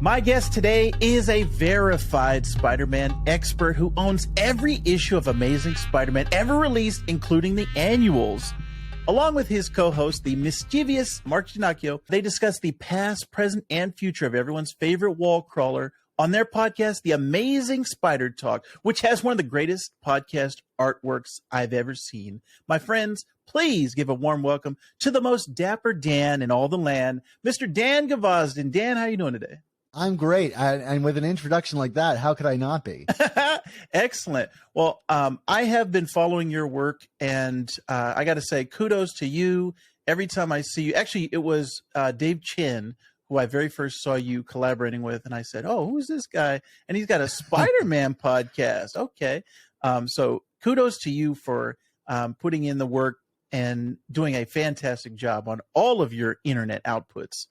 My guest today is a verified Spider-Man expert who owns every issue of Amazing Spider-Man ever released, including the annuals. Along with his co-host, the Mischievous Mark Ginocchio, they discuss the past, present, and future of everyone's favorite wall crawler on their podcast, The Amazing Spider Talk, which has one of the greatest podcast artworks I've ever seen. My friends, please give a warm welcome to the most dapper Dan in all the land, Mr. Dan Gvozden. Dan, how are you doing today? I'm great. And with an introduction like that, how could I not be? Excellent. Well, I have been following your work, and I got to say kudos to you. Every time I see you, actually, it was Dave Chin, who I very first saw you collaborating with, and I said, oh, who's this guy? And he's got a Spider-Man podcast. Okay. So kudos to you for putting in the work and doing a fantastic job on all of your internet outputs.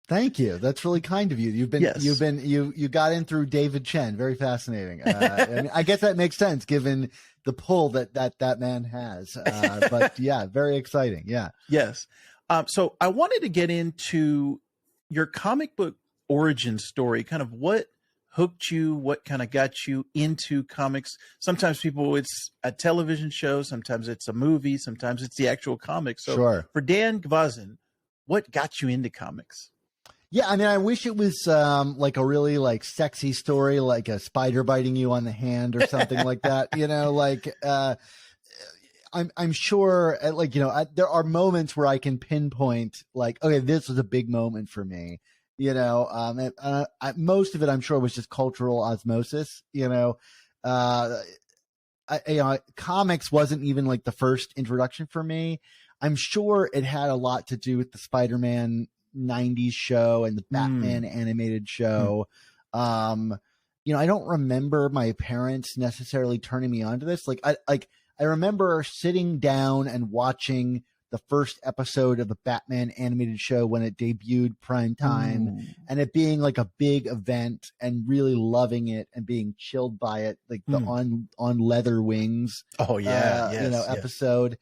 Thank you. That's really kind of you. You got in through David Chen. Very fascinating. I guess that makes sense given the pull that man has. But yeah, very exciting. Yeah. Yes. So I wanted to get into your comic book origin story, kind of what hooked you, what kind of got you into comics. Sometimes it's a television show, sometimes it's a movie, sometimes it's the actual comics. So sure. For Dan Gvozden, what got you into comics? Yeah, I mean, I wish it was like a really like sexy story, like a spider biting you on the hand or something like that. You know, like I'm sure, like, you know, there are moments where I can pinpoint, like, okay, this was a big moment for me. You know, most of it, I'm sure, was just cultural osmosis. You know, comics wasn't even like the first introduction for me. I'm sure it had a lot to do with the Spider-Man 90s show and the Batman animated show. You know, I don't remember my parents necessarily turning me on to this. I remember sitting down and watching the first episode of the Batman animated show when it debuted prime time, and it being like a big event and really loving it and being chilled by it, like the on leather wings. Oh yeah. Episode.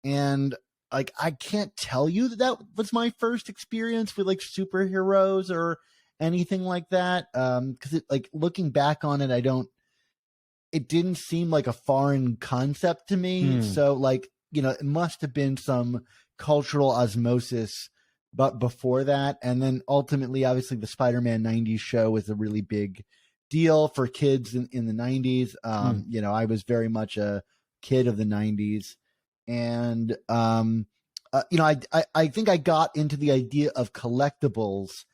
And like, I can't tell you that was my first experience with like superheroes or anything like that. Cause it, like, looking back on it, it didn't seem like a foreign concept to me. So like, you know, it must have been some cultural osmosis, but before that. And then ultimately, obviously the Spider-Man 90s show was a really big deal for kids in the 90s. You know, I was very much a kid of the 90s. And, you know, I think I got into the idea of collectibles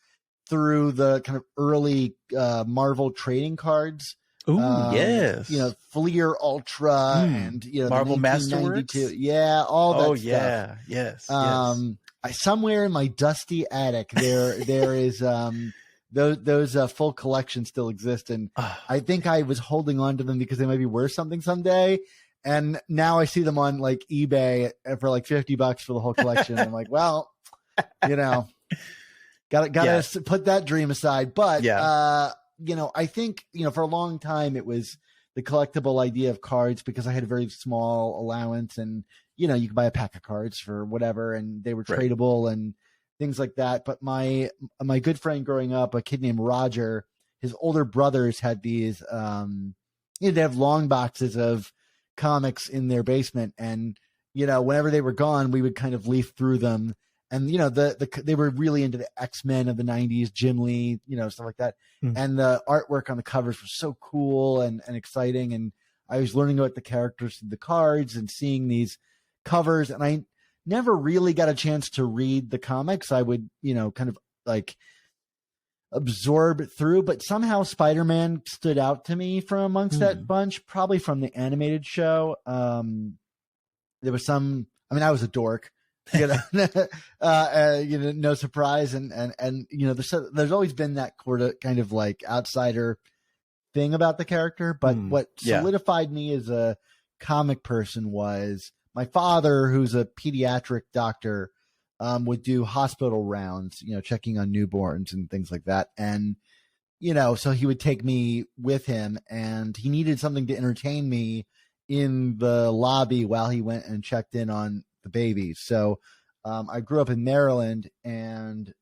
through the kind of early Marvel trading cards. Oh, yes. You know, Fleer Ultra and, you know, Marvel Masterworks. Yeah, all that stuff. Yeah, yes. Somewhere in my dusty attic, there is those full collections still exist, and I think I was holding on to them because they might be worth something someday. And now I see them on like eBay for like $50 for the whole collection. I'm like, well, you know, gotta put that dream aside. But you know, I think, you know, for a long time it was the collectible idea of cards because I had a very small allowance, and you know, you could buy a pack of cards for whatever, and they were tradable and things like that. But my good friend growing up, a kid named Roger, his older brothers had these, you know, they have long boxes of comics in their basement, and you know, whenever they were gone, we would kind of leaf through them. And you know, they were really into the X-Men of the 90s, Jim Lee, you know, stuff like that. And the artwork on the covers was so cool and exciting. And I was learning about the characters of the cards and seeing these covers, and I never really got a chance to read the comics. I would, you know, kind of like absorb it through, but somehow Spider-Man stood out to me from amongst that bunch, probably from the animated show. There was some, I mean, I was a dork, you know, you know, no surprise. And, you know, there's always been that kind of like outsider thing about the character. But what solidified me as a comic person was my father, who's a pediatric doctor, would do hospital rounds, you know, checking on newborns and things like that. And, you know, so he would take me with him, and he needed something to entertain me in the lobby while he went and checked in on the babies. So I grew up in Maryland, and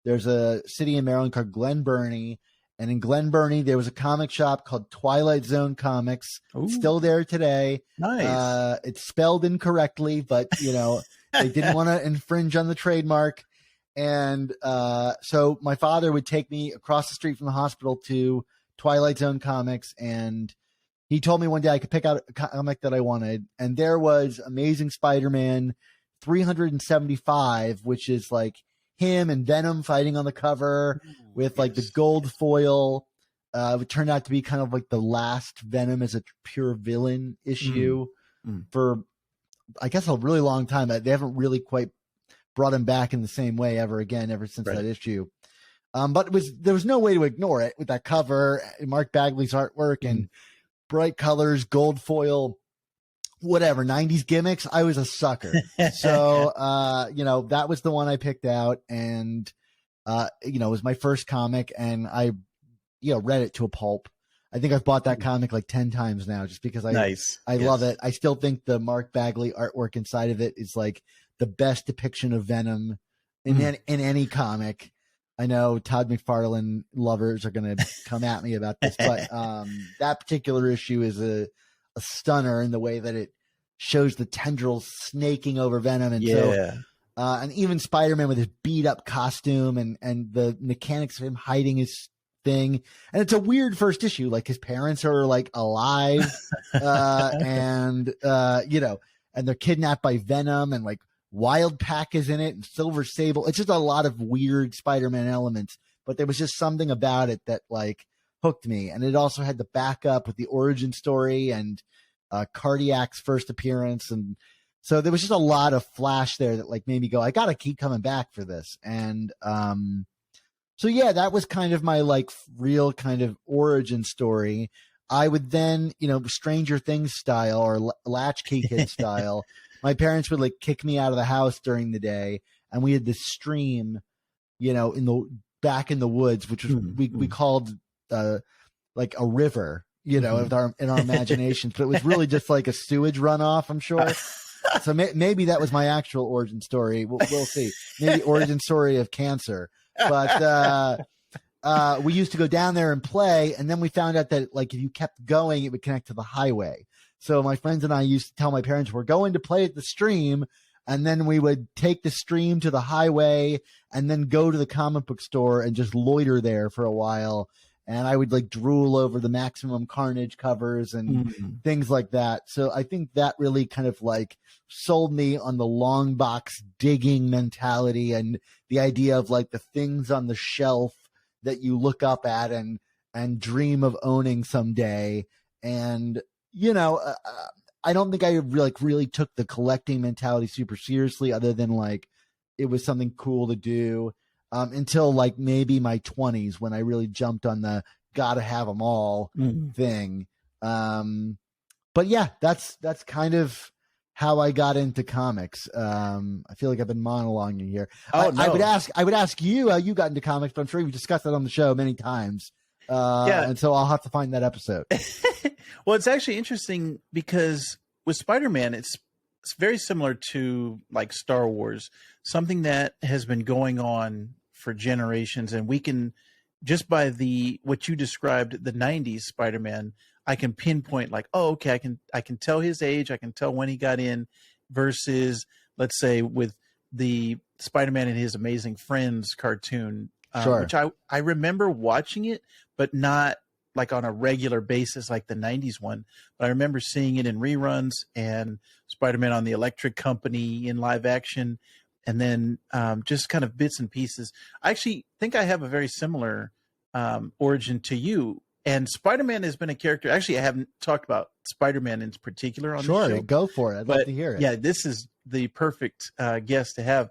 there's a city in Maryland called Glen Burnie. And in Glen Burnie, there was a comic shop called Twilight Zone Comics. It's still there today. Nice. It's spelled incorrectly, but, they didn't want to infringe on the trademark. And so my father would take me across the street from the hospital to Twilight Zone Comics, and he told me one day I could pick out a comic that I wanted, and there was Amazing Spider-Man 375, which is like him and Venom fighting on the cover with like the gold foil. It turned out to be kind of like the last Venom as a pure villain issue for, I guess, a really long time. They haven't really quite brought him back in the same way ever since that issue. But there was no way to ignore it with that cover, Mark Bagley's artwork, and bright colors, gold foil, whatever, 90s gimmicks. I was a sucker. So, that was the one I picked out, and, it was my first comic, and I, read it to a pulp. I think I've bought that comic like 10 times now just because I love it. I still think the Mark Bagley artwork inside of it is like the best depiction of Venom in any comic. I know Todd McFarlane lovers are going to come at me about this, but that particular issue is a stunner in the way that it shows the tendrils snaking over Venom. And so, and even Spider-Man with his beat up costume and the mechanics of him hiding his thing. And it's a weird first issue. Like his parents are like alive and they're kidnapped by Venom, and like Wild Pack is in it, and Silver Sable. It's just a lot of weird Spider-Man elements, but there was just something about it that like hooked me. And it also had the backup with the origin story and Cardiac's first appearance. And so there was just a lot of flash there that like made me go, I got to keep coming back for this. And so yeah, that was kind of my like real kind of origin story. I would then, Stranger Things style or Latchkey Kid style, my parents would like kick me out of the house during the day, and we had this stream, back in the woods, which was we called like a river, in our imaginations, but it was really just like a sewage runoff, I'm sure. So maybe that was my actual origin story. We'll see. Maybe origin story of cancer. But we used to go down there and play, and then we found out that like if you kept going, it would connect to the highway. So my friends and I used to tell my parents we're going to play at the stream, and then we would take the stream to the highway and then go to the comic book store and just loiter there for a while. And I would like drool over the Maximum Carnage covers and things like that. So I think that really kind of like sold me on the long box digging mentality and the idea of like the things on the shelf that you look up at and dream of owning someday. And, I don't think I really took the collecting mentality super seriously, other than like it was something cool to do. Until like maybe my 20s, when I really jumped on the gotta have them all thing. But yeah, that's kind of how I got into comics. I feel like I've been monologuing here. Oh, no. I would ask you how you got into comics, but I'm sure we've discussed that on the show many times. And so I'll have to find that episode. Well, it's actually interesting because with Spider-Man, it's very similar to like Star Wars, something that has been going on for generations. And we can, just by what you described, the 90s Spider-Man, I can pinpoint like, oh, okay, I can tell his age. I can tell when he got in versus, let's say, with the Spider-Man and His Amazing Friends cartoon, Sure. which I remember watching it, but not like on a regular basis like the 90s one. But I remember seeing it in reruns and Spider-Man on the Electric Company in live action, and then just kind of bits and pieces. I actually think I have a very similar origin to you. And Spider-Man has been a character. Actually, I haven't talked about Spider-Man in particular on the show. Sure, go for it. I'd love to hear it. Yeah, this is the perfect guest to have.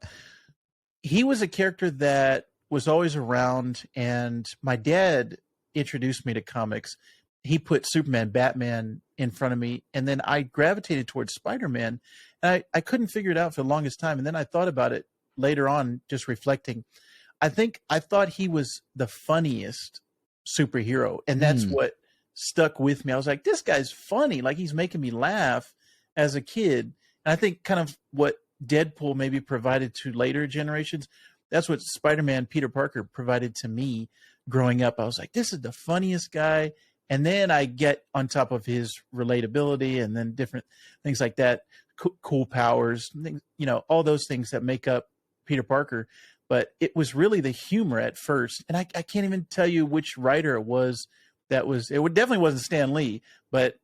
He was a character that was always around, and my dad introduced me to comics. He put Superman, Batman in front of me, and then I gravitated towards Spider-Man, and I couldn't figure it out for the longest time. And then I thought about it later on, just reflecting. I thought he was the funniest superhero, and that's what stuck with me. I was like, this guy's funny, like he's making me laugh as a kid. And I think kind of what Deadpool maybe provided to later generations, that's what Spider-Man Peter Parker provided to me growing up. I was like, this is the funniest guy. And then I get on top of his relatability and then different things like that, cool powers, things, all those things that make up Peter Parker. But it was really the humor at first. And I can't even tell you which writer it was definitely wasn't Stan Lee, but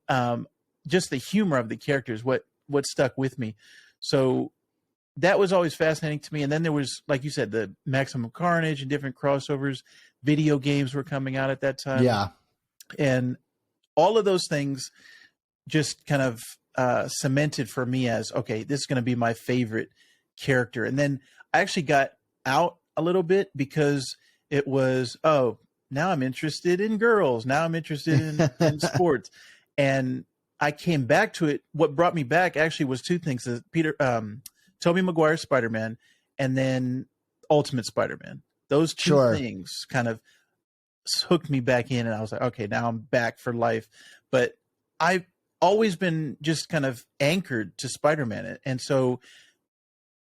just the humor of the characters, what stuck with me. So that was always fascinating to me. And then there was, like you said, the Maximum Carnage and different crossovers. Video games were coming out at that time. Yeah. And all of those things just kind of cemented for me as, okay, this is going to be my favorite character. And then I actually got out a little bit because it was, now I'm interested in girls. Now I'm interested in sports. And I came back to it. What brought me back actually was two things. Tobey Maguire's Spider-Man and then Ultimate Spider-Man. Those two things kind of hooked me back in, and I was like, okay, now I'm back for life. But I've always been just kind of anchored to Spider-Man. And so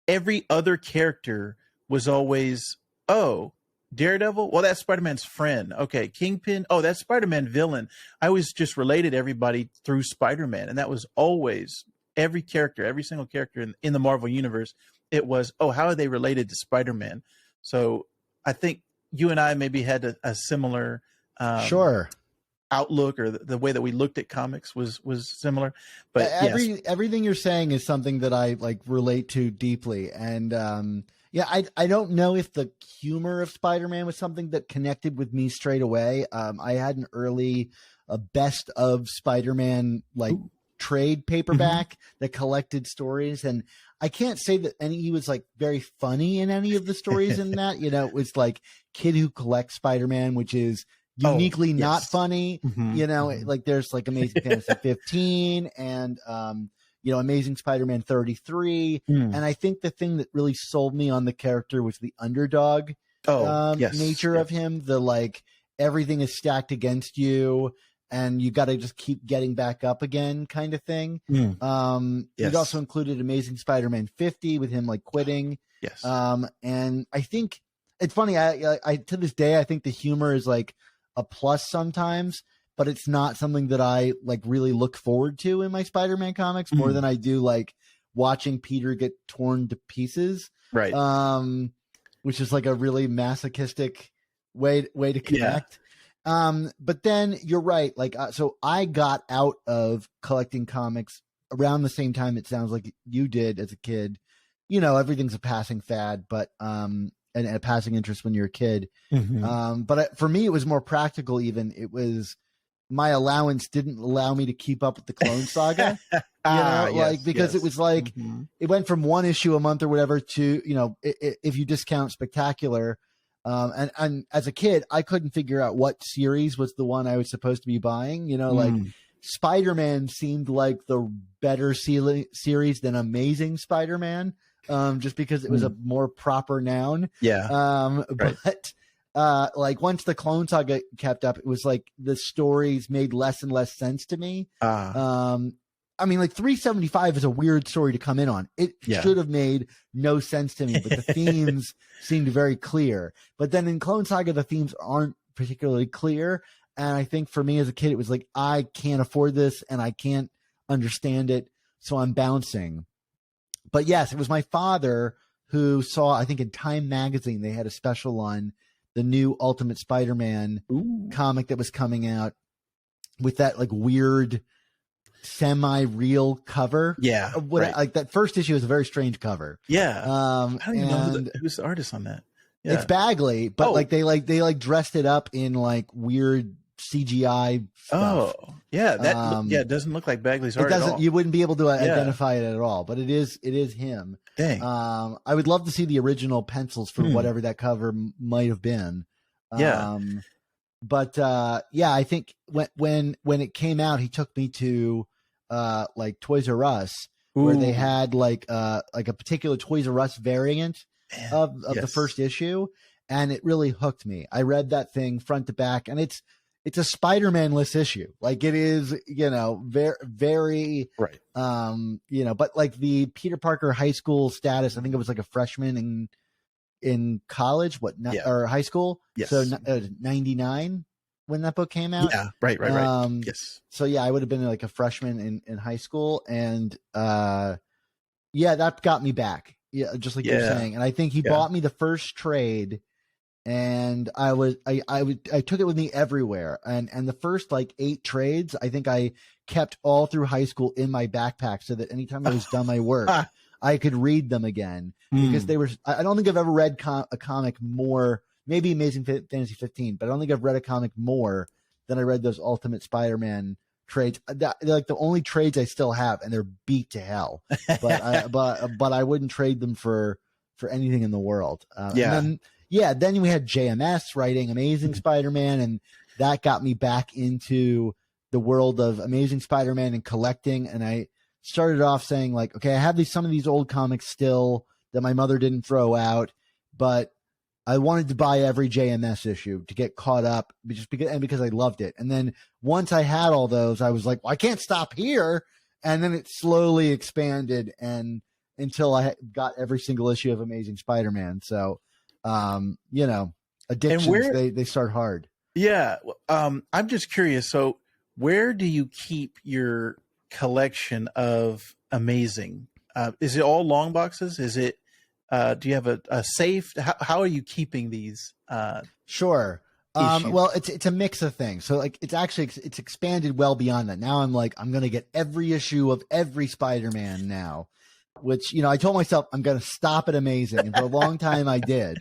every other character was always, Daredevil? Well, that's Spider-Man's friend. Okay, Kingpin? Oh, that's Spider-Man villain. I always just related everybody through Spider-Man, and that was always every single character in the Marvel Universe. It was, how are they related to Spider-Man? So I think you and I maybe had a similar outlook, or the way that we looked at comics was similar. But everything you're saying is something that I like relate to deeply, and I don't know if the humor of Spider-Man was something that connected with me straight away. I had an early best of Spider-Man trade paperback that collected stories, and I can't say that he was like very funny in any of the stories in that. It was like Kid Who Collects Spider-Man, which is uniquely not funny. Like there's like Amazing Fantasy 15 and Amazing Spider-Man 33. And I think the thing that really sold me on the character was the underdog nature of him. The like everything is stacked against you and you got to just keep getting back up again kind of thing. It also included Amazing Spider-Man 50 with him like quitting. And I think it's funny. I to this day, I think the humor is like a plus sometimes, but it's not something that I like really look forward to in my Spider-Man comics more than I do like watching Peter get torn to pieces. Right. Which is like a really masochistic way to connect. But then you're right. Like, so I got out of collecting comics around the same time it sounds like you did as a kid. Everything's a passing fad, but, and a passing interest when you're a kid. But for me, it was more practical. Even it was my allowance didn't allow me to keep up with the Clone Saga, because it was like it went from one issue a month or whatever to if you discount Spectacular. And as a kid, I couldn't figure out what series was the one I was supposed to be buying. Like Spider-Man seemed like the better series than Amazing Spider-Man. Just because it was a more proper noun. But like once the Clone Saga kept up, it was like the stories made less and less sense to me. I mean, like 375 is a weird story to come in on. It should have made no sense to me, but the themes seemed very clear. But then in Clone Saga, the themes aren't particularly clear. And I think for me as a kid, it was like, I can't afford this and I can't understand it. So I'm bouncing. But yes, it was my father who saw, I think in Time Magazine, they had a special on the new Ultimate Spider-Man comic that was coming out with that like weird semi-real cover. Like that first issue is a very strange cover. I don't even know who's the artist on that. It's Bagley, but they dressed it up in like weird CGI stuff. It doesn't look like Bagley's art at all. You wouldn't be able to identify it at all, but it is him. Dang. I would love to see the original pencils for whatever that cover might have been. But I think when it came out, he took me to like Toys R Us, where they had like a particular Toys R Us variant of the first issue, and it really hooked me. I read that thing front to back, and it's a Spider-Man-less issue. Like it is, very, very, right. But like the Peter Parker high school status, I think it was like a freshman in college, or high school. Yes. So 99 when that book came out. Yeah. Right. Yes. So yeah, I would have been like a freshman in high school, and that got me back. Yeah, just like you're saying. And I think he bought me the first trade, and I took it with me everywhere. And the first like 8 trades, I think I kept all through high school in my backpack, so that anytime I was done my work, I could read them again, because they were. I don't think I've ever read a comic more. Maybe Amazing Fantasy 15, but I don't think I've read a comic more than I read those Ultimate Spider-Man trades. They're like the only trades I still have, and they're beat to hell. But I wouldn't trade them for anything in the world. And then we had JMS writing Amazing Spider-Man, and that got me back into the world of Amazing Spider-Man and collecting. And I started off saying like, okay, I have some of these old comics still that my mother didn't throw out, but I wanted to buy every JMS issue to get caught up, because I loved it. And then once I had all those, I was like, well, I can't stop here. And then it slowly expanded until I got every single issue of Amazing Spider-Man. So, addictions, they start hard. Yeah. I'm just curious. So where do you keep your collection of Amazing? Is it all long boxes? Is it, do you have a safe? How are you keeping these? Sure. Well, it's a mix of things. So like, it's expanded well beyond that. Now I'm like, I'm going to get every issue of every Spider-Man now, which, I told myself I'm going to stop at Amazing. And for a long time I did,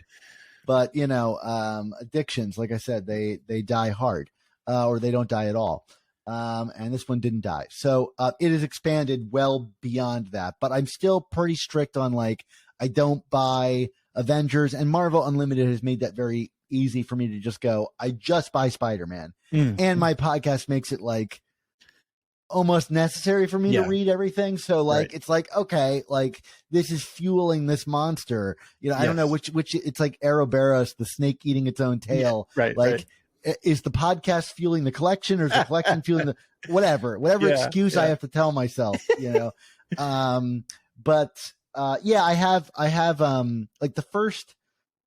but addictions, like I said, they die hard, or they don't die at all. And this one didn't die. So, it has expanded well beyond that, but I'm still pretty strict on like, I don't buy Avengers, and Marvel Unlimited has made that very easy for me to just go, I just buy Spider-Man. And my podcast makes it like almost necessary for me to read everything. So like, it's like, okay, like this is fueling this monster. I don't know which it's like Ouroboros, the snake eating its own tail. Is the podcast fueling the collection, or is the collection fueling the whatever excuse I have to tell myself, but I have like the first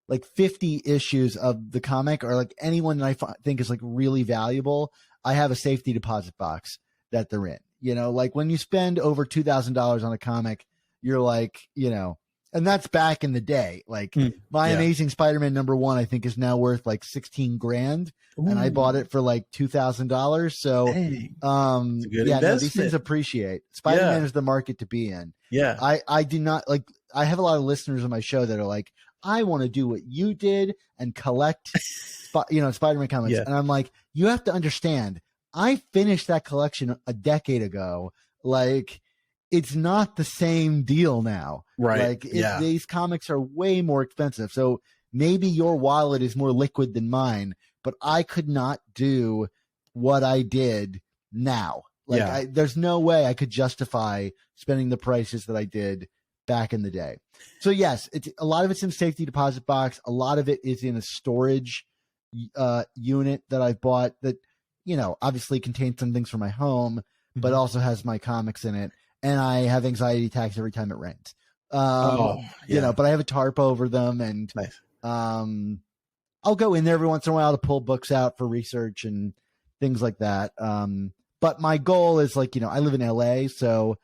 like 50 issues of the comic, or like anyone that I think is like really valuable, I have a safety deposit box that they're in. Like when you spend over $2,000 on a comic, you're like, and that's back in the day. Like my Amazing Spider-Man #1, I think, is now worth like 16 grand. Ooh. And I bought it for like $2,000. So, these things appreciate. Spider-Man is the market to be in. Yeah. I do not like, I have a lot of listeners on my show that are like, I want to do what you did and collect, Spider-Man comics. Yeah. And I'm like, you have to understand, I finished that collection a decade ago. Like, it's not the same deal now. Right. Like these comics are way more expensive. So maybe your wallet is more liquid than mine, but I could not do what I did now. Like there's no way I could justify spending the prices that I did back in the day. So yes, a lot of it's in safety deposit box. A lot of it is in a storage unit that I've bought that, obviously contains some things for my home, but also has my comics in it. And I have anxiety attacks every time it rains. But I have a tarp over them, and I'll go in there every once in a while to pull books out for research and things like that. But my goal is like, I live in LA, so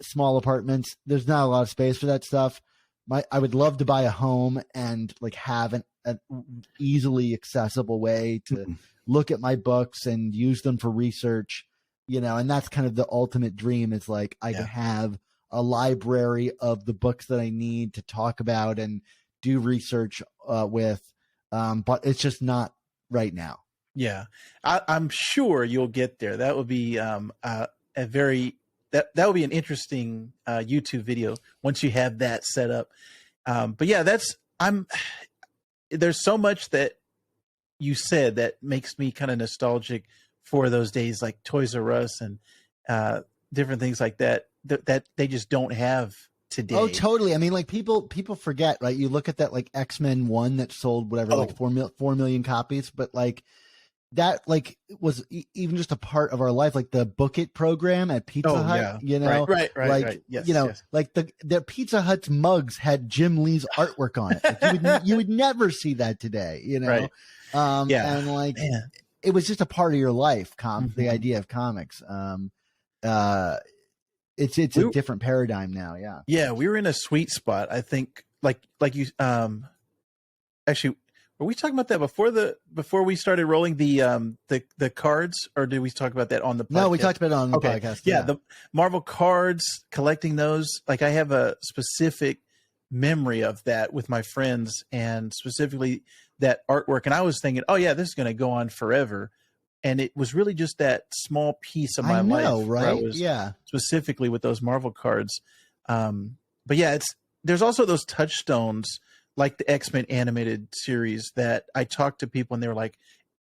small apartments, there's not a lot of space for that stuff. I would love to buy a home and like have an easily accessible way to look at my books and use them for research. And that's kind of the ultimate dream, is like I can have a library of the books that I need to talk about and do research with. But it's just not right now. Yeah. I'm sure you'll get there. That would be that would be an interesting YouTube video once you have that set up. But yeah, there's so much that you said that makes me kind of nostalgic for those days, like Toys R Us and different things like that they just don't have today. Oh, totally. I mean, like people forget, right? You look at that like X-Men 1 that sold whatever, like 4 million copies, but like that like was even just a part of our life, like the Book It program at Pizza Hut, right. like, Yes, yes. Like the Pizza Hut's mugs had Jim Lee's artwork on it. Like you would never see that today, Right. And like, man, it was just a part of your life. The idea of comics. It's a different paradigm now. Yeah. Yeah. We were in a sweet spot. I think like you, actually, were we talking about that before we started rolling the cards, or did we talk about that on the podcast? No, we talked about it on the podcast. Yeah, the Marvel cards, collecting those. Like I have a specific memory of that with my friends, and specifically that artwork. And I was thinking, oh yeah, this is going to go on forever. And it was really just that small piece of my life, right? Where I was specifically with those Marvel cards. But yeah, there's also those touchstones, like the X-Men animated series, that I talked to people and they were like,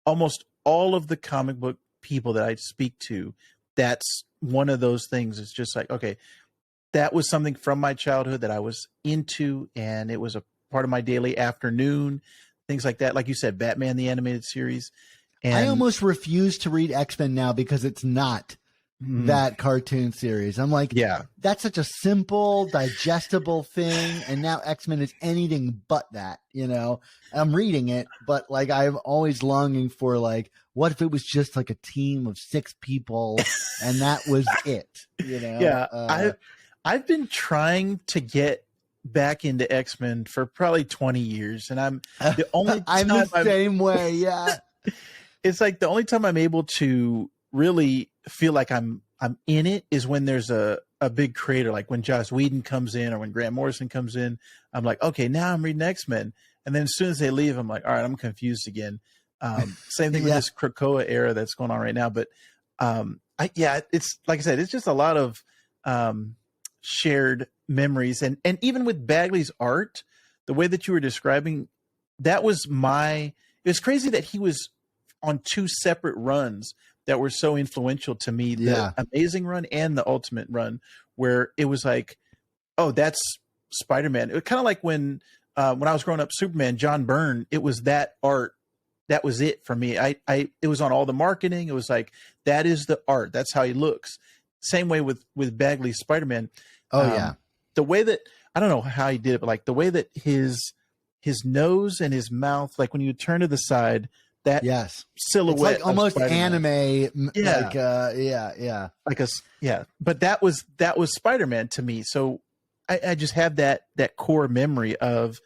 almost all of the comic book people that I speak to, that's one of those things. It's just like, okay, that was something from my childhood that I was into, and it was a part of my daily afternoon, things like that. Like you said, Batman, the animated series. And I almost refuse to read X-Men now because it's not that cartoon series. I'm like, that's such a simple, digestible thing. And now X-Men is anything but that, I'm reading it, but like, I'm always longing for like, what if it was just like a team of 6 people and that was it, Yeah. I've been trying to get back into X-Men for probably 20 years. And I'm the only I'm the same way. Yeah. It's like the only time I'm able to really feel like I'm in it is when there's a big creator, like when Joss Whedon comes in or when Grant Morrison comes in. I'm like, okay, now I'm reading X-Men. And then as soon as they leave, I'm like, all right, I'm confused again. Same thing with this Krakoa era that's going on right now. But it's like I said, it's just a lot of shared memories. And even with Bagley's art, the way that you were describing, it was crazy that he was on 2 separate runs that were so influential to me, the Amazing run and the Ultimate run, where it was like, oh, that's Spider-Man. It was kind of like when I was growing up, Superman, John Byrne, it was that art. That was it for me. It was on all the marketing. It was like, that is the art. That's how he looks. Same way with Bagley's Spider-Man. The way that, I don't know how he did it, but like the way that his nose and his mouth, like when you turn to the side, that silhouette, it's like almost anime. But that was Spider-Man to me. So I just have that core memory of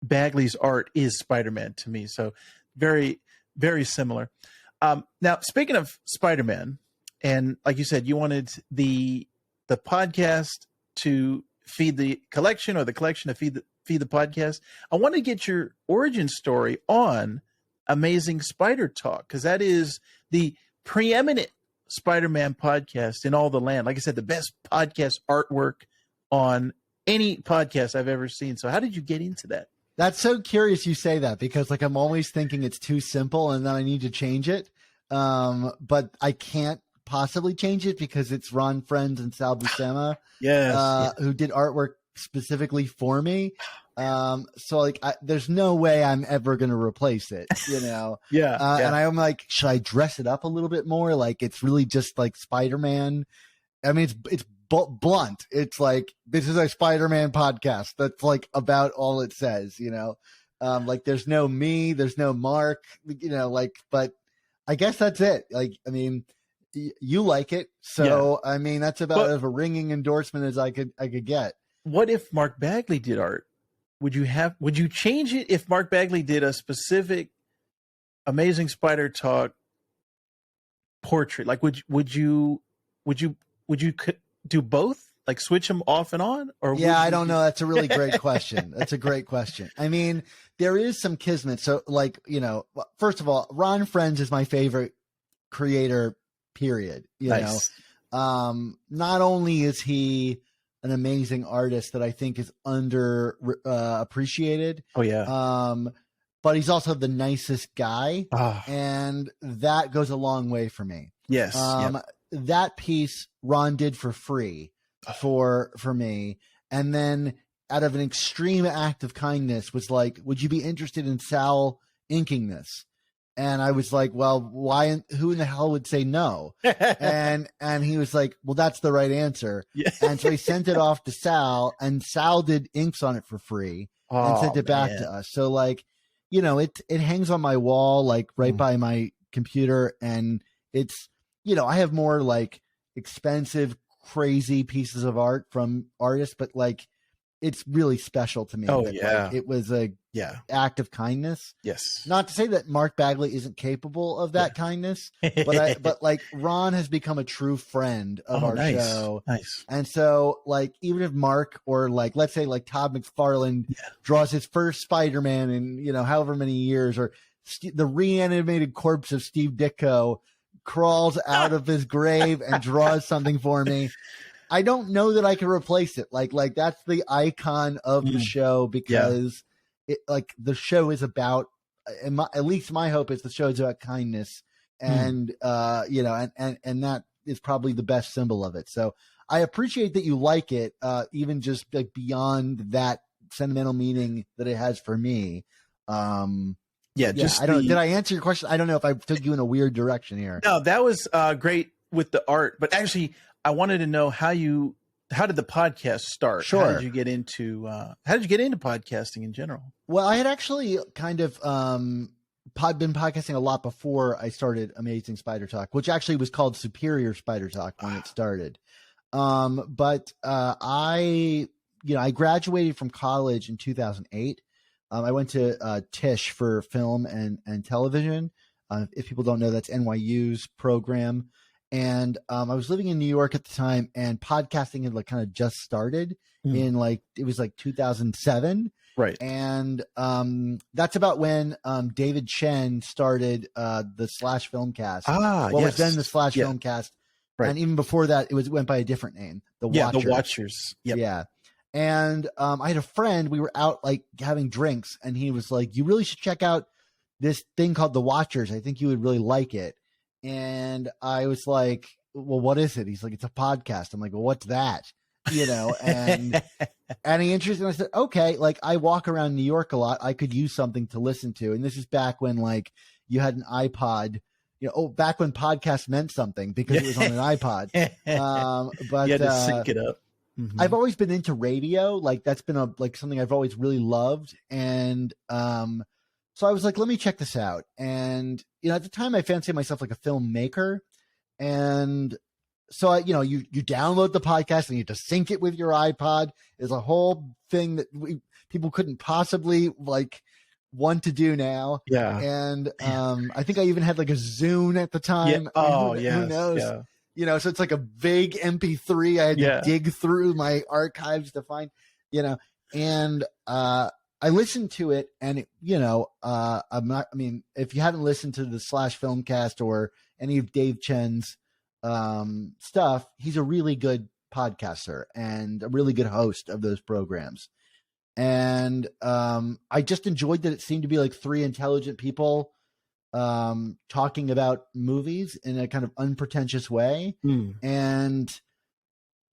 Bagley's art is Spider-Man to me. So very, very similar. Now, speaking of Spider-Man, and like you said, you wanted the podcast to feed the collection, or the collection to feed the podcast. I want to get your origin story on Amazing Spider Talk, because that is the preeminent Spider-Man podcast in all the land. Like I said, the best podcast artwork on any podcast I've ever seen. So how did you get into that? That's so curious you say that, because like I'm always thinking it's too simple and then I need to change it. But I can't possibly change it because it's Ron Friends and Sal Buscema who did artwork specifically for me. So like there's no way I'm ever going to replace it, And I'm like, should I dress it up a little bit more? Like it's really just like Spider-Man. I mean, it's blunt. It's like, this is a Spider-Man podcast. That's like about all it says, like there's no me, there's no Mark, but I guess that's it. Like, I mean, you like it. So, I mean, that's about as a ringing endorsement as I could get. What if Mark Bagley did art? Would you change it if Mark Bagley did a specific Amazing Spider Talk portrait? Like, would you do both? Like switch them off and on? Or I don't know. That's a really great question. That's a great question. I mean, there is some kismet. So like, first of all, Ron Friends is my favorite creator, period. Nice. Not only is he an amazing artist that I think is under appreciated. Oh yeah. But he's also the nicest guy, and that goes a long way for me. Yes. That piece Ron did for free for me, and then out of an extreme act of kindness was like, would you be interested in Sal inking this? And I was like, well, why, who in the hell would say no? And he was like, well, that's the right answer. Yeah. And so he sent it off to Sal, and Sal did inks on it for free and sent it back to us. So like, you know, it hangs on my wall, like right by my computer. And it's, you know, I have more like expensive, crazy pieces of art from artists, but like, it's really special to me. Oh, that, yeah. like, it was a act of kindness. Yes. Not to say that Mark Bagley isn't capable of that kindness, but like Ron has become a true friend of our show. Nice. And so like, even if Mark, or like, let's say like Todd McFarlane draws his first Spider-Man in, you know, however many years, or the reanimated corpse of Steve Ditko crawls out of his grave and draws something for me, I don't know that I can replace it. Like that's the icon of the show, because it, like, the show is about, at least my hope is the show is about kindness, and you know, and that is probably the best symbol of it. So I appreciate that you like it, even just like beyond that sentimental meaning that it has for me. Just did I answer your question? I don't know if I took you in a weird direction here. No, that was great with the art, but actually I wanted to know how did the podcast start? Sure. How did you get into podcasting in general? Well, I had actually kind of been podcasting a lot before I started Amazing Spider Talk, which actually was called Superior Spider Talk when it started. But I graduated from college in 2008. I went to Tisch for film and television. If people don't know, that's NYU's program. And I was living in New York at the time, and podcasting had like kind of just started in like, it was like 2007. Right. And that's about when David Chen started the Slash Filmcast. What was then the Slash Filmcast. Right. And even before that, it went by a different name. The Watchers. Yep. Yeah. And I had a friend, we were out like having drinks, and he was like, you really should check out this thing called The Watchers. I think you would really like it. And I was like, well, what is it? He's like, it's a podcast. I'm like, well, what's that? You know, and he introduced me. I said, okay, like I walk around New York a lot. I could use something to listen to. And this is back when like you had an iPod, you know, back when podcast meant something because it was on an iPod. But you had to sync it up. Mm-hmm. I've always been into radio. Like that's been something I've always really loved. And, so I was like, let me check this out. And, you know, at the time I fancied myself like a filmmaker. And so you download the podcast and you have to sync it with your iPod. Is a whole thing that people couldn't possibly like want to do now. Yeah. And, I think I even had like a Zune at the time. Yeah. Who knows? Yeah. You know, so it's like a big MP3. I had to dig through my archives to find, you know, and, I listened to it, and it, you know, if you haven't listened to the Slash Filmcast or any of Dave Chen's stuff, he's a really good podcaster and a really good host of those programs. And I just enjoyed that it seemed to be like three intelligent people talking about movies in a kind of unpretentious way. And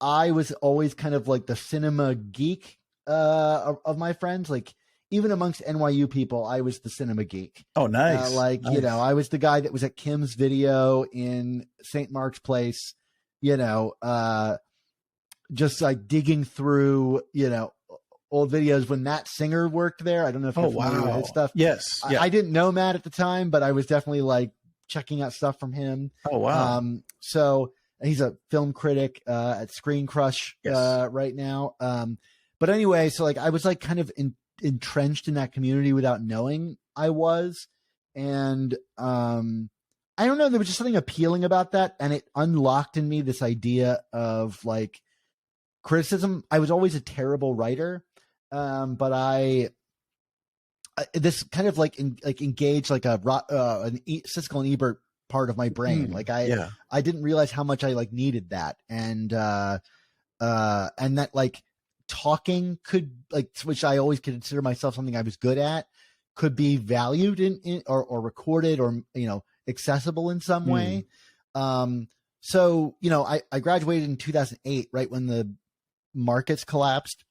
I was always kind of like the cinema geek of my friends. Like even amongst NYU people, I was the cinema geek. Oh, nice. Nice. You know, I was the guy that was at Kim's Video in St. Mark's Place, you know, just like digging through, you know, old videos when Matt Singer worked there. I don't know if you're familiar with his stuff. Yes. Yeah. I didn't know Matt at the time, but I was definitely like checking out stuff from him. Oh, wow. So he's a film critic at Screen Crush right now. But anyway, so like I was like kind of entrenched in that community without knowing I was. And I don't know, there was just something appealing about that. And it unlocked in me this idea of like criticism. I was always a terrible writer. But I this kind of like engaged like an Siskel and Ebert part of my brain. Like I didn't realize how much I like needed that. And that like talking could like, which I always consider myself something I was good at, could be valued in or recorded or, you know, accessible in some way. So, you know, I graduated in 2008, right when the markets collapsed.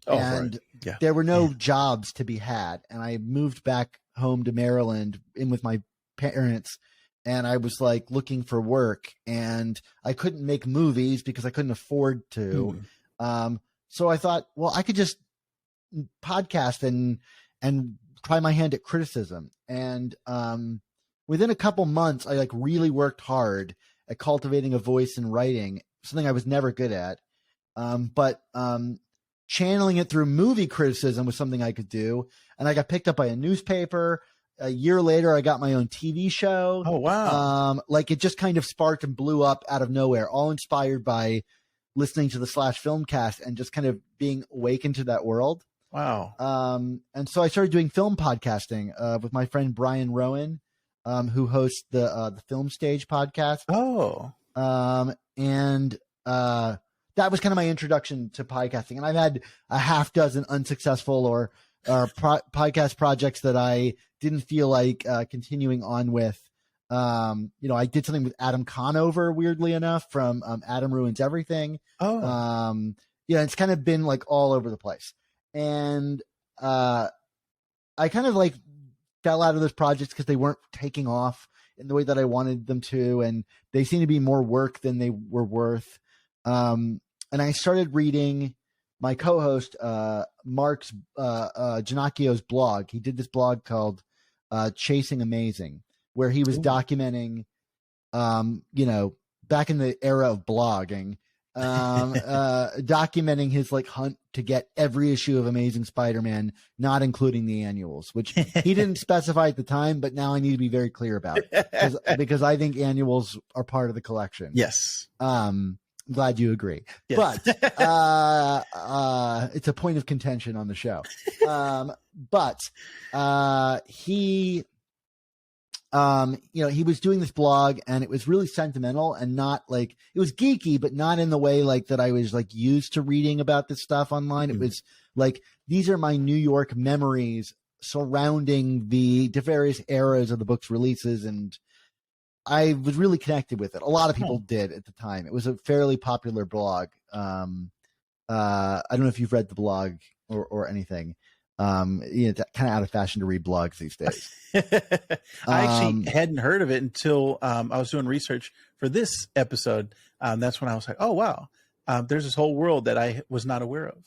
There were no jobs to be had. And I moved back home to Maryland in with my parents, and I was like looking for work, and I couldn't make movies because I couldn't afford to. So I thought, well, I could just podcast and try my hand at criticism. And within a couple months, I like really worked hard at cultivating a voice in writing, something I was never good at. But channeling it through movie criticism was something I could do. And I got picked up by a newspaper. A year later, I got my own TV show. Oh, wow. Like it just kind of sparked and blew up out of nowhere, all inspired by listening to the Slash Filmcast and just kind of being awakened to that world. Wow. And so I started doing film podcasting with my friend Brian Rowan, who hosts the Film Stage podcast. Oh. That was kind of my introduction to podcasting. And I've had a half dozen unsuccessful or podcast projects that I didn't feel like continuing on with. I did something with Adam Conover, weirdly enough, from Adam Ruins Everything. Oh. It's kind of been like all over the place. And I kind of like fell out of those projects because they weren't taking off in the way that I wanted them to, and they seemed to be more work than they were worth. And I started reading my co-host Mark's Ginocchio's blog. He did this blog called Chasing Amazing, where he was documenting, back in the era of blogging, documenting his like hunt to get every issue of Amazing Spider-Man, not including the annuals, which he didn't specify at the time, but now I need to be very clear about because I think annuals are part of the collection. Yes. I'm glad you agree. Yes. But it's a point of contention on the show. He he was doing this blog, and it was really sentimental and not like, it was geeky, but not in the way like that I was like used to reading about this stuff online. It was like, these are my New York memories surrounding the various eras of the book's releases. And I was really connected with it. A lot of people did at the time. It was a fairly popular blog. I don't know if you've read the blog or anything. It's kind of out of fashion to read blogs these days. I actually hadn't heard of it until I was doing research for this episode. That's when I was like, oh, wow. There's this whole world that I was not aware of.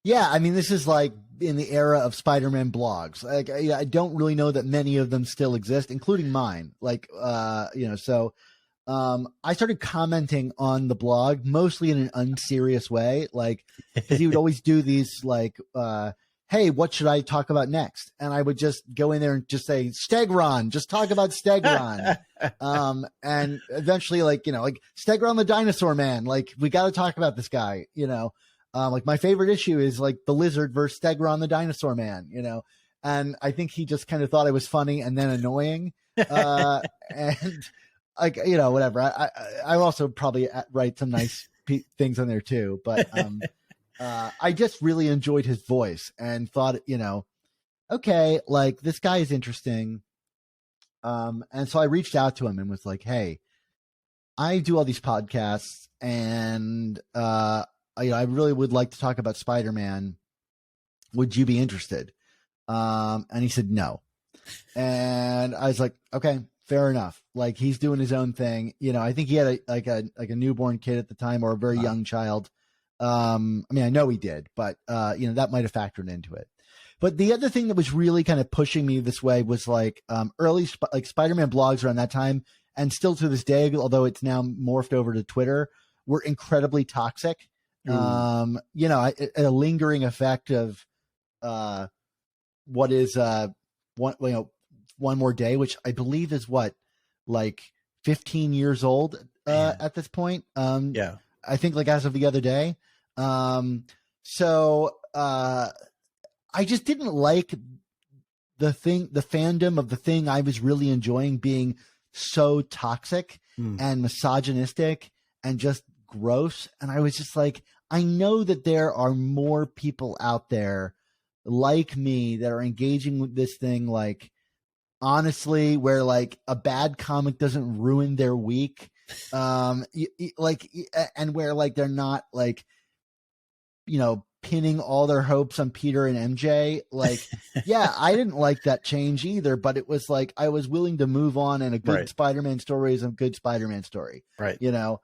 Yeah, I mean, this is like in the era of Spider-Man blogs. Like, I don't really know that many of them still exist, including mine. Like, so I started commenting on the blog, mostly in an unserious way. Like, because he would always do these, like, hey, what should I talk about next? And I would just go in there and just say, Stegron, just talk about Stegron. And eventually, like Stegron the Dinosaur Man, like, we got to talk about this guy, like my favorite issue is like the Lizard versus Stegron the Dinosaur Man, and I think he just kind of thought it was funny and then annoying. And like, whatever. I also probably write some nice things on there too, but, I just really enjoyed his voice and thought, okay, like this guy is interesting. And so I reached out to him and was like, hey, I do all these podcasts, and I really would like to talk about Spider-Man. Would you be interested? And he said no. And I was like, okay, fair enough. Like, he's doing his own thing. I think he had a newborn kid at the time, or a very young child. I mean, I know he did, but that might have factored into it. But the other thing that was really kind of pushing me this way was like early Spider-Man blogs around that time, and still to this day, although it's now morphed over to Twitter, were incredibly toxic. A lingering effect of what is one more day, which I believe is like 15 years old at this point. Yeah. I think like as of the other day. So I just didn't like the fandom of the thing I was really enjoying being so toxic and misogynistic and just gross. And I was just like, I know that there are more people out there like me that are engaging with this thing, like, honestly, where like a bad comic doesn't ruin their week. And where like they're not like, pinning all their hopes on Peter and MJ. Like, yeah, I didn't like that change either, but it was like I was willing to move on, and a good Spider-Man story is a good Spider-Man story. Right. You know?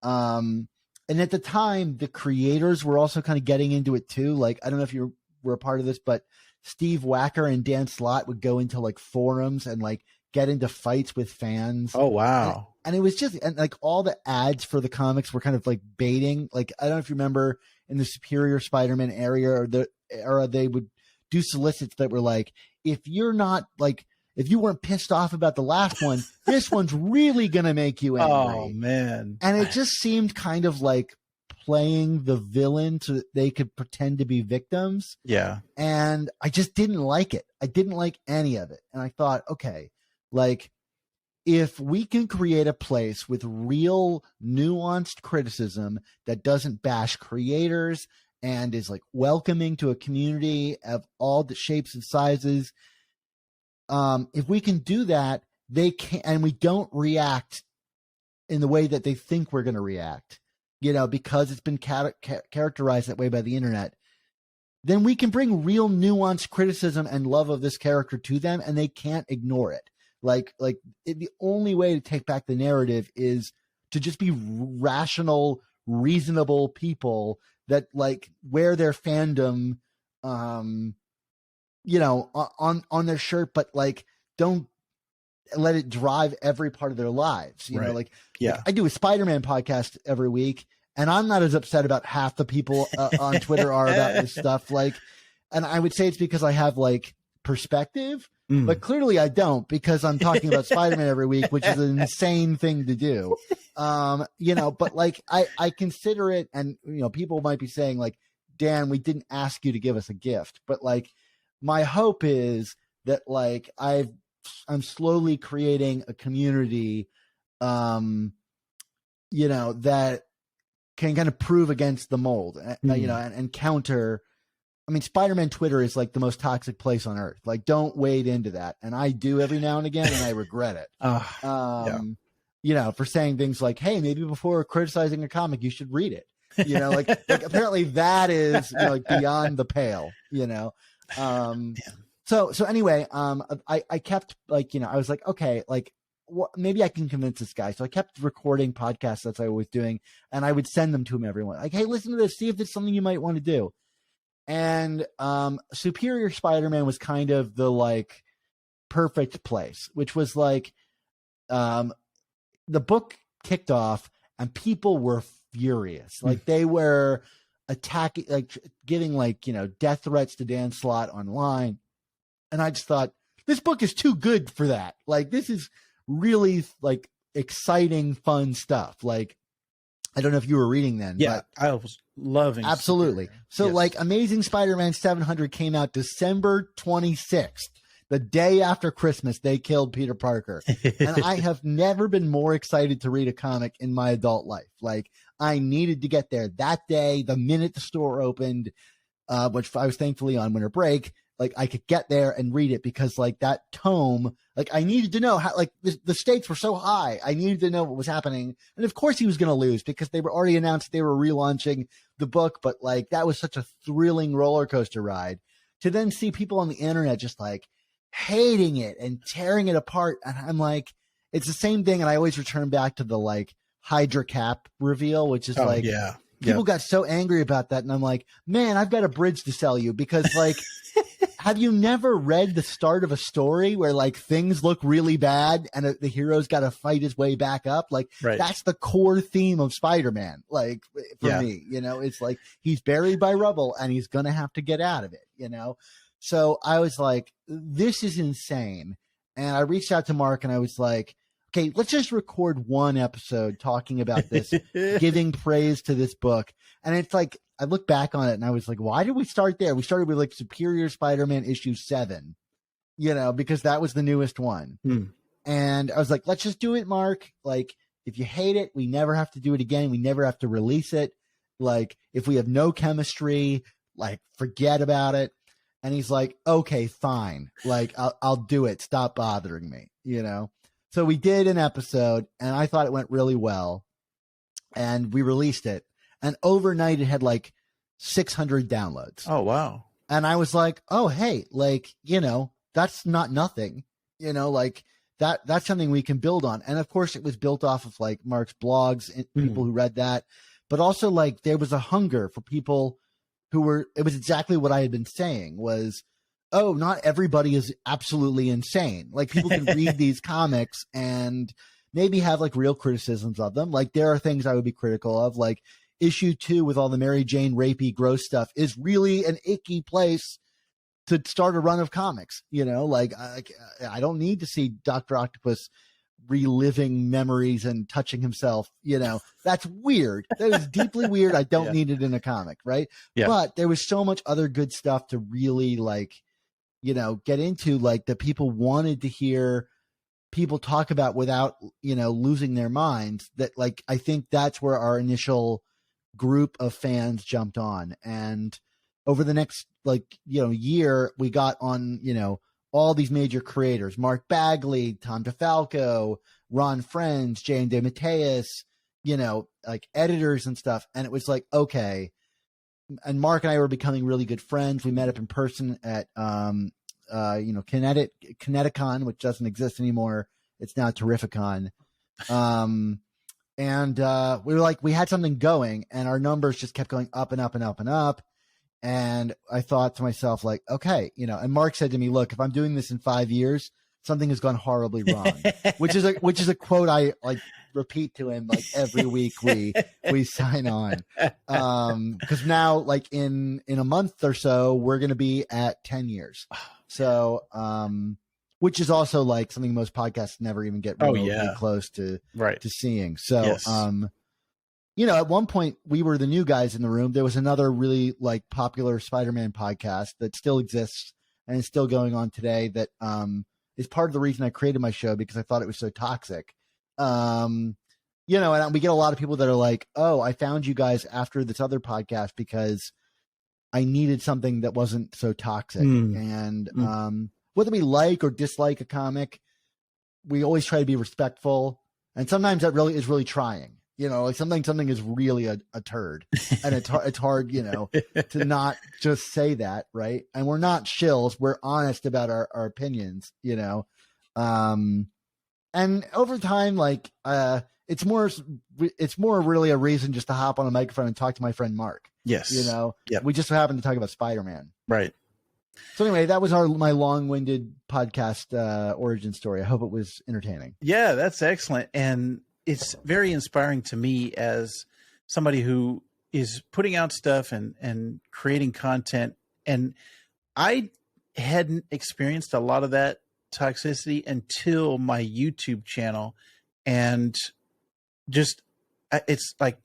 And at the time, the creators were also kind of getting into it too. Like, I don't know if you were a part of this, but Steve Wacker and Dan Slott would go into like forums and like get into fights with fans. Oh, wow. And it was just, and like all the ads for the comics were kind of like baiting. Like, I don't know if you remember in the Superior Spider-Man area or the era, they would do solicits that were like, if you're not like, if you weren't pissed off about the last one, this one's really going to make you angry. Oh, man. And it just seemed kind of like playing the villain so that they could pretend to be victims. Yeah. And I just didn't like it. I didn't like any of it. And I thought, okay, like, if we can create a place with real nuanced criticism that doesn't bash creators and is like welcoming to a community of all the shapes and sizes, if we can do that, they can, and we don't react in the way that they think we're going to react, you know, because it's been characterized that way by the internet, then we can bring real nuanced criticism and love of this character to them, and they can't ignore it. The only way to take back the narrative is to just be rational, reasonable people that like wear their fandom, you know, on their shirt, but like don't let it drive every part of their lives. You know, like, yeah, like I do a Spider-Man podcast every week, and I'm not as upset about half the people on Twitter are about this stuff. Like, and I would say it's because I have like perspective, but clearly I don't, because I'm talking about Spider-Man every week, which is an insane thing to do. You know, but like I consider it, and you know, people might be saying like, Dan, we didn't ask you to give us a gift, but like, my hope is that like I'm slowly creating a community, you know, that can kind of prove against the mold, you know, and counter. I mean, Spider-Man Twitter is like the most toxic place on earth. Like, don't wade into that. And I do every now and again, and I regret it. Yeah. You know, for saying things like, hey, maybe before criticizing a comic, you should read it. You know, like apparently that is, you know, like beyond the pale, you know? So anyway, I kept like, you know, I was like, okay, like maybe I can convince this guy. So I kept recording podcasts as I was doing, and I would send them to him every once. Like, hey, listen to this, see if it's something you might want to do. And Superior Spider-Man was kind of the like perfect place, which was like the book kicked off and people were furious. Like they were attacking, like giving like, you know, death threats to Dan Slott online. And I just thought, this book is too good for that. Like, this is really like exciting, fun stuff. Like, I don't know if you were reading then. Yeah, but I was loving absolutely. Superior. So yes. Like Amazing Spider-Man 700 came out December 26th. The day after Christmas, they killed Peter Parker. And I have never been more excited to read a comic in my adult life. Like, I needed to get there that day, the minute the store opened, which I was thankfully on winter break. Like, I could get there and read it because like that tome, like I needed to know how, like the stakes were so high. I needed to know what was happening. And of course he was going to lose because they were already announced they were relaunching the book. But like, that was such a thrilling roller coaster ride to then see people on the internet just like hating it and tearing it apart. And I'm like, it's the same thing. And I always return back to the like Hydra Cap reveal, which is people got so angry about that. And I'm like, man, I've got a bridge to sell you because like, have you never read the start of a story where like things look really bad and the hero's got to fight his way back up? Like that's the core theme of Spider-Man. Like for me, you know, it's like he's buried by rubble and he's going to have to get out of it, you know? So I was like, this is insane. And I reached out to Mark and I was like, okay, let's just record one episode talking about this, giving praise to this book. And it's like, I look back on it and I was like, why did we start there? We started with like Superior Spider-Man issue 7, you know, because that was the newest one. And I was like, let's just do it, Mark. Like, if you hate it, we never have to do it again. We never have to release it. Like, if we have no chemistry, like, forget about it. And he's like, okay, fine. Like, I'll do it. Stop bothering me, you know? So we did an episode and I thought it went really well and we released it. And overnight it had like 600 downloads. Oh, wow. And I was like, oh, hey, like, that's not nothing, like that's something we can build on. And of course it was built off of like Mark's blogs and people who read that, but also like there was a hunger for people it was exactly what I had been saying was, oh, not everybody is absolutely insane. Like people can read these comics and maybe have like real criticisms of them. Like there are things I would be critical of, like issue 2 with all the Mary Jane rapey gross stuff is really an icky place to start a run of comics. Like I don't need to see Dr. Octopus reliving memories and touching himself. That's weird. That is deeply weird. I don't need it in a comic, right? Yeah. But there was so much other good stuff to really like, get into, like that people wanted to hear people talk about without, losing their minds. That like, I think that's where our initial group of fans jumped on. And over the next year, we got on, all these major creators, Mark Bagley, Tom DeFalco, Ron Frenz, J.M. DeMatteis, like editors and stuff. And it was like, okay. And Mark and I were becoming really good friends. We met up in person at, Kineticon, which doesn't exist anymore. It's now Terrificon. And we were like, we had something going and our numbers just kept going up and up and up and up. And I thought to myself, like, okay, and Mark said to me, look, if I'm doing this in 5 years, something has gone horribly wrong, which is a quote I like repeat to him like every week we sign on. Cause now like in a month or so, we're going to be at 10 years. So, which is also like something most podcasts never even get remotely close to seeing. So, yes. At one point we were the new guys in the room. There was another really like popular Spider-Man podcast that still exists and is still going on today. That is part of the reason I created my show, because I thought it was so toxic. And we get a lot of people that are like, oh, I found you guys after this other podcast because I needed something that wasn't so toxic. And whether we like or dislike a comic, we always try to be respectful. And sometimes that really is really trying. Like something is really a turd, and it's hard, to not just say that, right? And we're not shills. We're honest about our opinions, and over time, like, it's more really a reason just to hop on a microphone and talk to my friend Mark. Yes. We just happened to talk about Spider-Man. Right. So anyway, that was my long-winded podcast origin story. I hope it was entertaining. Yeah, that's excellent. And it's very inspiring to me as somebody who is putting out stuff and creating content. And I hadn't experienced a lot of that toxicity until my YouTube channel. And just, it's like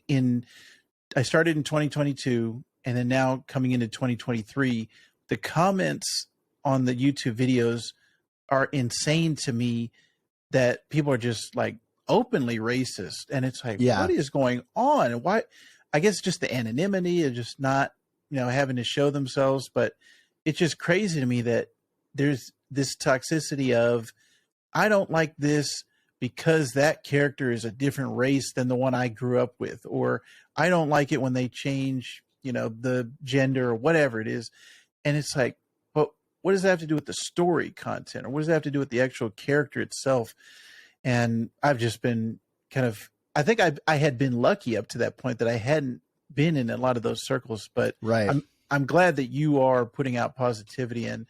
I started in 2022 and then now coming into 2023, the comments on the YouTube videos are insane to me, that people are just like openly racist. And it's like, what is going on? And why? I guess just the anonymity of just not, having to show themselves. But it's just crazy to me that there's this toxicity of, I don't like this because that character is a different race than the one I grew up with, or I don't like it when they change, the gender or whatever it is. And it's like, well, what does that have to do with the story content, or what does that have to do with the actual character itself? And I've just been I think I had been lucky up to that point that I hadn't been in a lot of those circles, but I'm glad that you are putting out positivity. And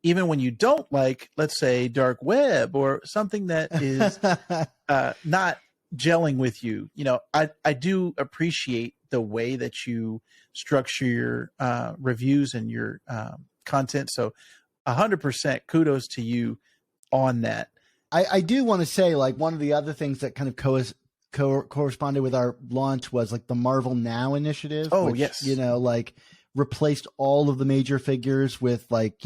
even when you don't like, let's say, dark web or something that is not gelling with you, I do appreciate the way that you structure your reviews and your content. So 100% kudos to you on that. I do want to say, like, one of the other things that kind of corresponded with our launch was like the Marvel Now initiative. Oh, which, yes. Like replaced all of the major figures with like,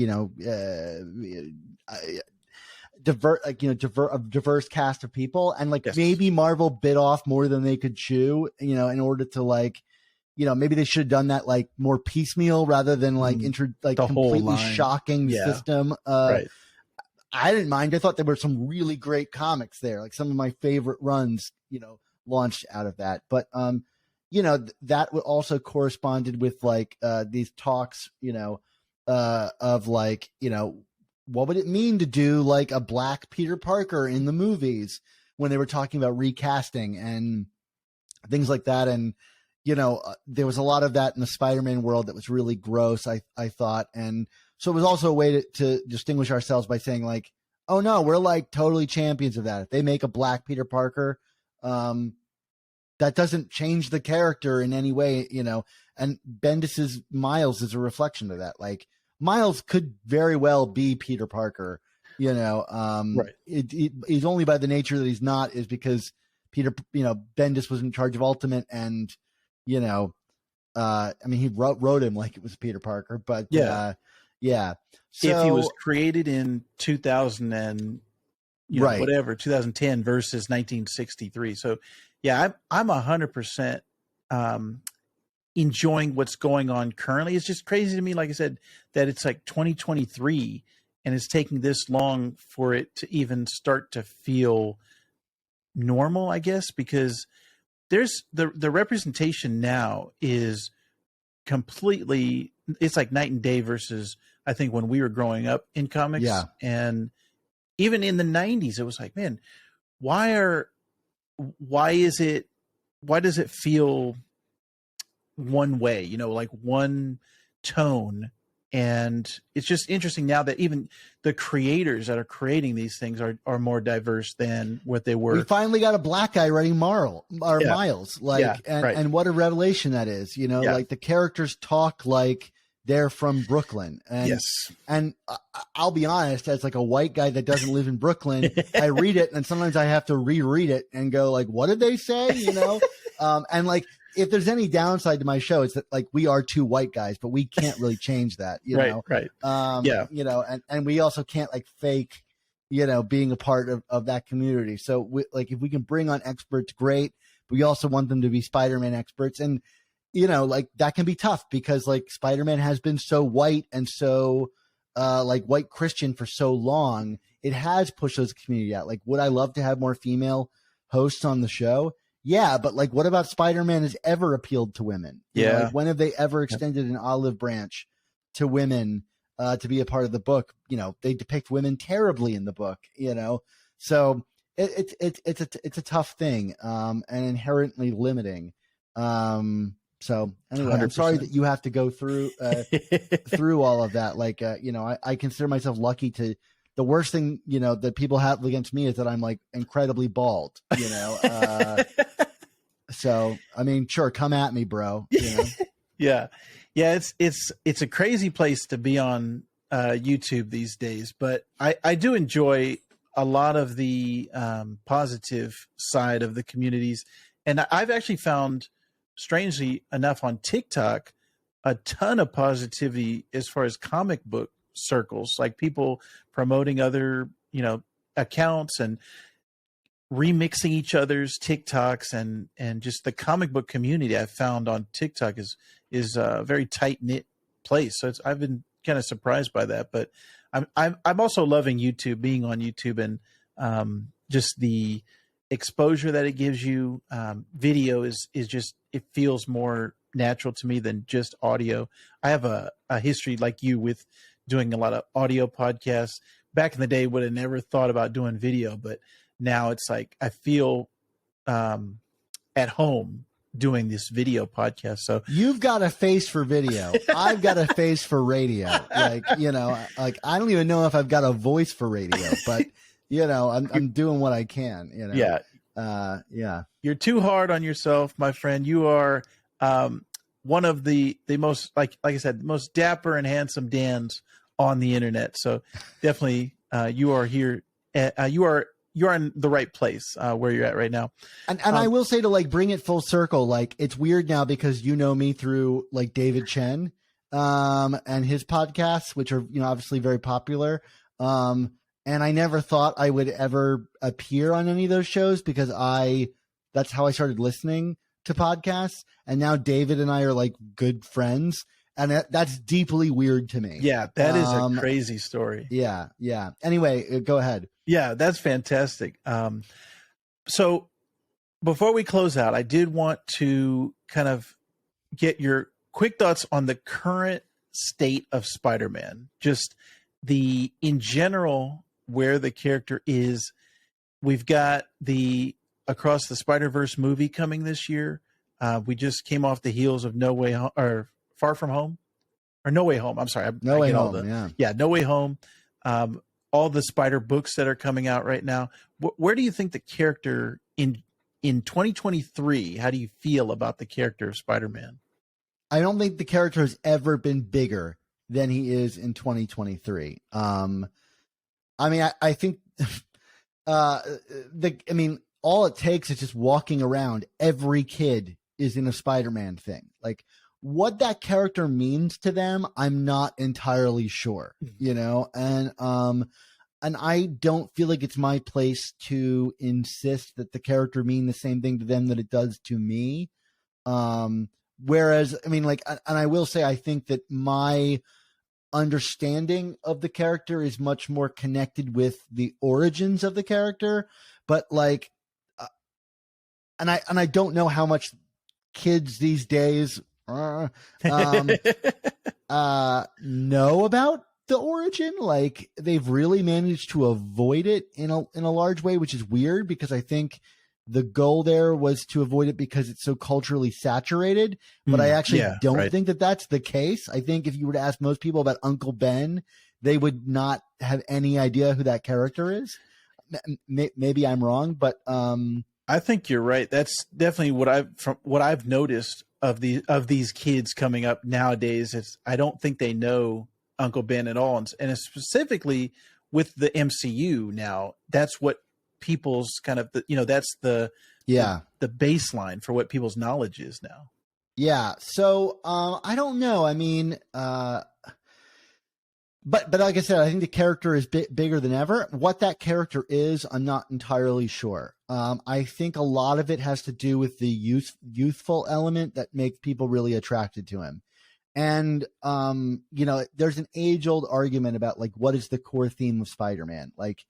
diverse cast of people. And like, maybe Marvel bit off more than they could chew, in order to like, maybe they should have done that like more piecemeal rather than like completely shocking system. Right. I didn't mind. I thought there were some really great comics there. Like some of my favorite runs, launched out of that. But that also corresponded with like these talks, of like, what would it mean to do like a black Peter Parker in the movies when they were talking about recasting and things like that. And, there was a lot of that in the Spider-Man world that was really gross, I thought. And so it was also a way to distinguish ourselves by saying like, oh no, we're like totally champions of that. If they make a black Peter Parker, that doesn't change the character in any way, and Bendis's Miles is a reflection of that. Like Miles could very well be Peter Parker, right. He's only by the nature that he's not is because Bendis was in charge of Ultimate and, he wrote him like it was Peter Parker, but yeah. So, if he was created in 2000 and right. whatever 2010 versus 1963, so yeah, I'm 100% enjoying what's going on currently. It's just crazy to me, like I said, that it's like 2023 and it's taking this long for it to even start to feel normal, I guess, because there's the representation now is completely, it's like night and day versus I think when we were growing up in comics. Yeah. And even in the 90s, it was like, man, why does it feel one way, like one tone? And it's just interesting now that even the creators that are creating these things are more diverse than what they were. We finally got a black guy writing Miles, like, and what a revelation that is, like the characters talk like they're from Brooklyn. And, yes. And I'll be honest, as like a white guy that doesn't live in Brooklyn, I read it and sometimes I have to reread it and go like, what did they say? And like, if there's any downside to my show, it's that like we are two white guys, but we can't really change that, Right. And we also can't like fake, being a part of that community. So like, if we can bring on experts, great. But we also want them to be Spider-Man experts. And, like that can be tough because like Spider-Man has been so white and so like white Christian for so long. It has pushed those community out. Like, would I love to have more female hosts on the show? Yeah, but like, what about Spider-Man has ever appealed to women? Like, when have they ever extended an olive branch to women to be a part of the book? They depict women terribly in the book. So it's a tough thing and inherently limiting. So anyway, 100%. I'm sorry that you have to go through through all of that. Like, I consider myself lucky to. The worst thing, that people have against me is that I'm like incredibly bald, so, I mean, sure. Come at me, bro. Yeah. It's a crazy place to be on YouTube these days, but I do enjoy a lot of the positive side of the communities. And I've actually found, strangely enough, on TikTok, a ton of positivity as far as comic book circles, like people promoting other accounts and remixing each other's TikToks, and just the comic book community I've found on TikTok is a very tight knit place. So I've been kind of surprised by that, but I'm also loving YouTube, being on YouTube, and just the exposure that it gives you. Video is just, it feels more natural to me than just audio. I have a history like you with doing a lot of audio podcasts. Back in the day, would have never thought about doing video, but now it's like I feel at home doing this video podcast. So you've got a face for video. I've got a face for radio. Like, like I don't even know if I've got a voice for radio, but I'm doing what I can. Yeah. You're too hard on yourself, my friend. You are one of the most, like I said, the most dapper and handsome Dans on the internet. So definitely you are here. You're in the right place where you're at right now. And I will say, to like bring it full circle, like it's weird now because you know me through like David Chen and his podcasts, which are, obviously very popular. And I never thought I would ever appear on any of those shows because that's how I started listening to podcasts. And now David and I are like good friends. And that's deeply weird to me. Yeah, that is a crazy story. Yeah. Anyway, go ahead. Yeah, that's fantastic. So before we close out, I did want to kind of get your quick thoughts on the current state of Spider-Man. Just in general, where the character is. We've got the Across the Spider-Verse movie coming this year. We just came off the heels of No Way Home, or Far From Home, or No Way Home. I'm sorry. No Way Home. Yeah. No Way Home. All the Spider books that are coming out right now. Where do you think the character in 2023? How do you feel about the character of Spider-Man? I don't think the character has ever been bigger than he is in 2023. I mean, I think all it takes is just walking around. Every kid is in a Spider-Man thing. Like, what that character means to them, I'm not entirely sure, you know? And I don't feel like it's my place to insist that the character mean the same thing to them that it does to me. Whereas, I mean, like, and I will say, I think that my understanding of the character is much more connected with the origins of the character, but like, and I don't know how much kids these days know about the origin. Like, they've really managed to avoid it in a large way, which is weird because I think the goal there was to avoid it because it's so culturally saturated. But I actually don't think that that's the case. I think if you were to ask most people about Uncle Ben, they would not have any idea who that character is. Maybe I'm wrong, but I think you're right. That's definitely what I've noticed of these kids coming up nowadays. Is I don't think they know Uncle Ben at all, and specifically with the MCU now. That's what people's kind of that's the baseline for what people's knowledge is now. Yeah. So I don't know. I mean, but like I said, I think the character is bigger than ever. What that character is, I'm not entirely sure. I think a lot of it has to do with the youthful element that makes people really attracted to him. And there's an age-old argument about like what is the core theme of Spider-Man. Like,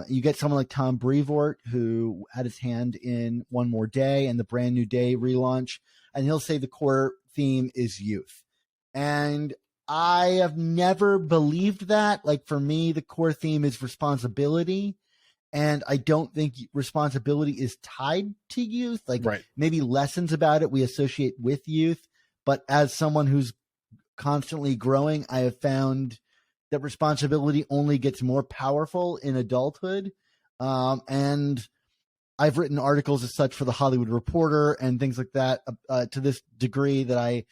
you get someone like Tom Brevoort, who had his hand in One More Day and the Brand New Day relaunch, and he'll say the core theme is youth. And I have never believed that. Like, for me, the core theme is responsibility, and I don't think responsibility is tied to youth. Like, maybe lessons about it we associate with youth, but as someone who's constantly growing, I have found that responsibility only gets more powerful in adulthood. And I've written articles as such for the Hollywood Reporter and things like that to this degree that I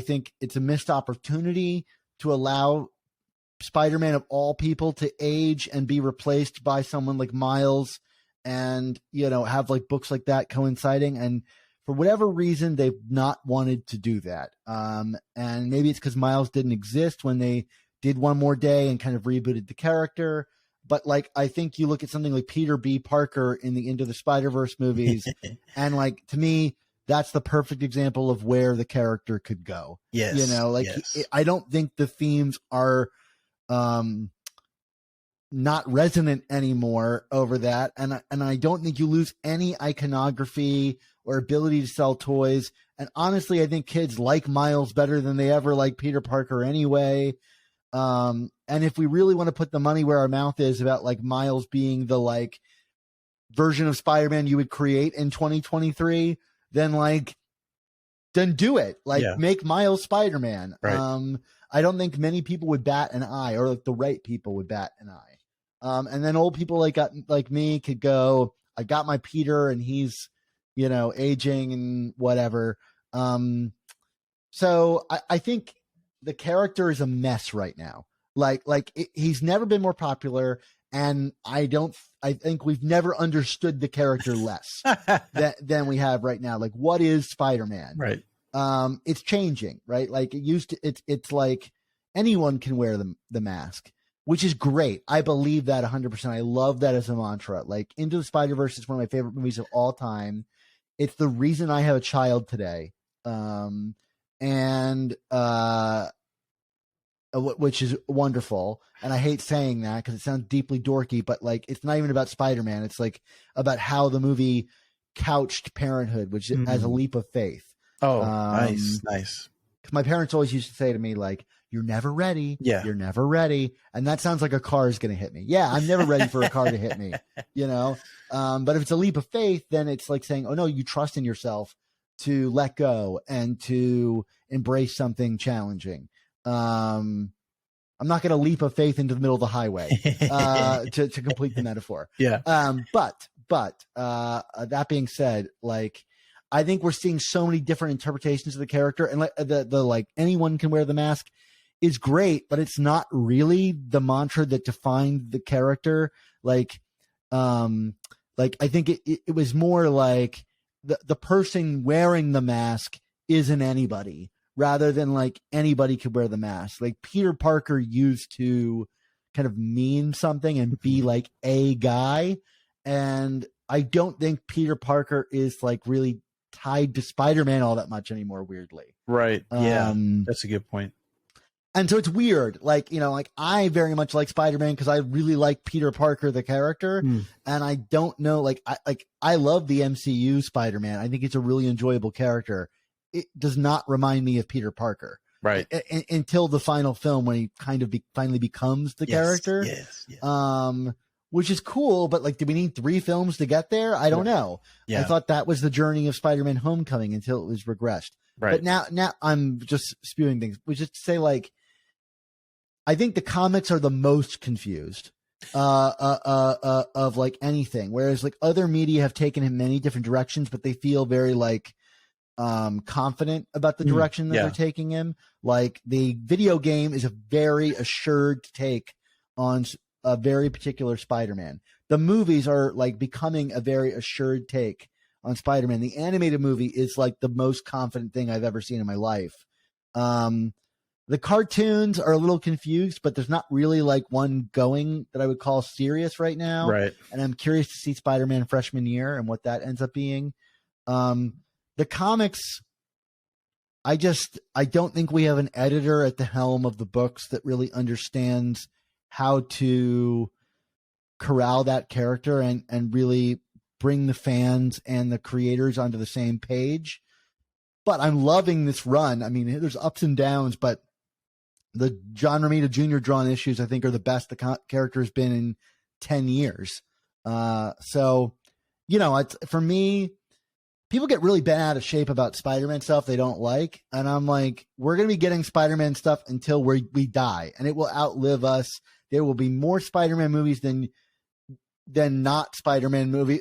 think it's a missed opportunity to allow Spider-Man of all people to age and be replaced by someone like Miles and, have like books like that coinciding. And for whatever reason, they've not wanted to do that. And maybe it's because Miles didn't exist when they did One More Day and kind of rebooted the character. But like, I think you look at something like Peter B. Parker in the Into the Spider-Verse movies, and like, to me, that's the perfect example of where the character could go. Yes. I don't think the themes are not resonant anymore over that. And I don't think you lose any iconography or ability to sell toys. And honestly, I think kids like Miles better than they ever like Peter Parker anyway. And if we really want to put the money where our mouth is about like Miles being the like version of Spider-Man you would create in 2023, then do it. Like, make Miles Spider-Man. Right. I don't think many people would bat an eye, or like the right people would bat an eye. And then old people like me could go, I got my Peter and he's, aging and whatever. So I think the character is a mess right now. He's never been more popular, and I think we've never understood the character less than we have right now. Like, what is Spider-Man? Right. It's changing, right? Like, it used to, it's like anyone can wear the mask, which is great. I believe that 100%. I love that as a mantra. Like, Into the Spider-Verse is one of my favorite movies of all time. It's the reason I have a child today. Which is wonderful. And I hate saying that because it sounds deeply dorky, but like, it's not even about Spider-Man. It's like about how the movie couched parenthood, which as a leap of faith. Oh, nice. My parents always used to say to me, like, you're never ready. Yeah. You're never ready. And that sounds like a car is going to hit me. Yeah, I'm never ready for a car to hit me, you know? But if it's a leap of faith, then it's like saying, oh, no, you trust in yourself to let go and to embrace something challenging. I'm not going to leap of faith into the middle of the highway to complete the metaphor. Yeah. But that being said, like, I think we're seeing so many different interpretations of the character, and like the like anyone can wear the mask is great, but it's not really the mantra that defined the character. Like I think it was more like the person wearing the mask isn't anybody, rather than like anybody could wear the mask. Like Peter Parker used to kind of mean something and be like a guy, and I don't think Peter Parker is like really tied to Spider-Man all that much anymore, weirdly. Right. Yeah. That's a good point. And so it's weird. Like, you know, like I very much like Spider-Man because I really like Peter Parker, the character. And I don't know, I love the MCU Spider-Man. I think it's a really enjoyable character. It does not remind me of Peter Parker. Right. Until the final film when he kind of finally becomes the character. Yes. Which is cool, but like, do we need 3 films to get there? I don't know. Yeah. I thought that was the journey of Spider-Man Homecoming until it was regressed. Right. But now I'm just spewing things. We just say, like, I think the comics are the most confused of like anything, whereas like other media have taken in many different directions, but they feel very like confident about the direction that they're taking in. Like the video game is a very assured take on a very particular Spider-Man. The movies are like becoming a very assured take on Spider-Man. The animated movie is like the most confident thing I've ever seen in my life. The cartoons are a little confused, but there's not really like one going that I would call serious right now. Right. And I'm curious to see Spider-Man freshman year and what that ends up being. The comics, I don't think we have an editor at the helm of the books that really understands how to corral that character and really bring the fans and the creators onto the same page. But I'm loving this run. I mean, there's ups and downs, but the John Romita Jr. drawn issues, I think, are the best the character has been in 10 years. So, you know, for me, people get really bent out of shape about Spider-Man stuff they don't like. And I'm like, we're going to be getting Spider-Man stuff until we die, and it will outlive us. There will be more Spider-Man movies than not Spider-Man movie.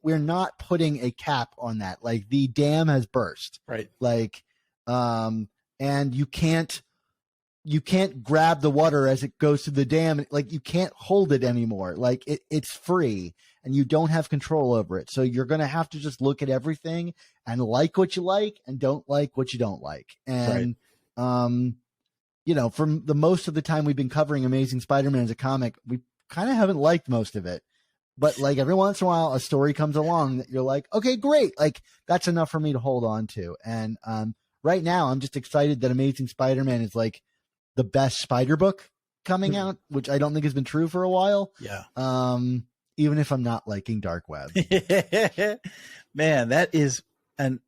We're not putting a cap on that. Like the dam has burst. Right. Like, and you can't grab the water as it goes through the dam. Like you can't hold it anymore. Like it's free and you don't have control over it. So you're going to have to just look at everything and like what you like and don't like what you don't like. And, you know, from the most of the time we've been covering Amazing Spider-Man as a comic, we kind of haven't liked most of it. But like every once in a while, a story comes along that you're like, okay, great. Like that's enough for me to hold on to. And right now, I'm just excited that Amazing Spider-Man is like the best Spider book coming out, which I don't think has been true for a while. Yeah. Even if I'm not liking Dark Web. Man, that is an